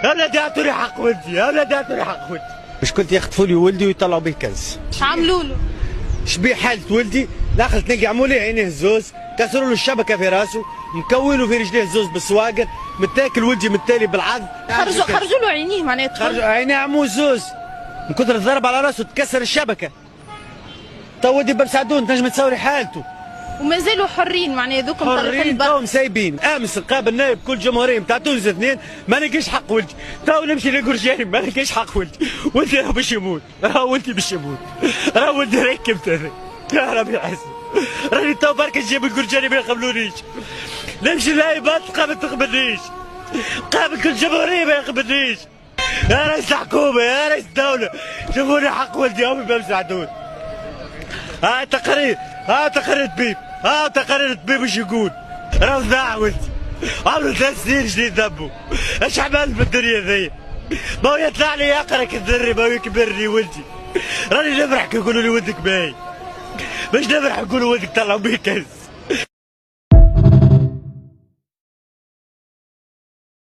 اولادي اعطوني حق ولدي، اولادي اعطوني حق ولدي. مش كنت يخطفوا لي ولدي ويطلعوا به كنز؟ اش عملوا له؟ شبيه حالة ولدي؟ داخل تنقعموا لي عينيه الزوز، كسروا له الشبكه في راسه، مكونوا في رجليه الزوز بالسواقر، متاكل ولدي متالي بالعظم. خرجوا له عينيه معناتها. خرجوا عينيه عمو الزوز من كثر الضرب على راسه تكسر الشبكه. تو ودي بمساعدون تنجم تصوري حالته. وما زالوا حرين معناها ذوك حرين توهم سايبين. امس نقابل نائب كل جمهوريه نتاع تونس اثنين ما نلقاش حق ولدي، تو نمشي للقرجاني ما نلقاش حق ولدي، ولدي راه باش يموت، راه ولدي باش يموت، راه ولدي ركبت هذا، يا ربي حسن، راني تو برك نجيب القرجاني ما يقبلونيش، نمشي لنائبات نقابل ما تقبلنيش، نقابل كل جمهوريه ما يقبلنيش، يا رئيس الحكومه يا رئيس الدوله جيبوني حق ولدي امي ما مساعدون. ها تقرير طبيب، تقرير طبيب وش يقول؟ راه ضاع ولدي، عمره 3 سنين جديد ذبه، اش عمل بالدنيا ذي؟ ما هو يطلع لي يقرا كالذري ما هو يكبرني ولدي، راني نفرح كي يقولوا لي ولدك باهي، مش نفرح يقولوا ولدك طلعوا بيه كنز.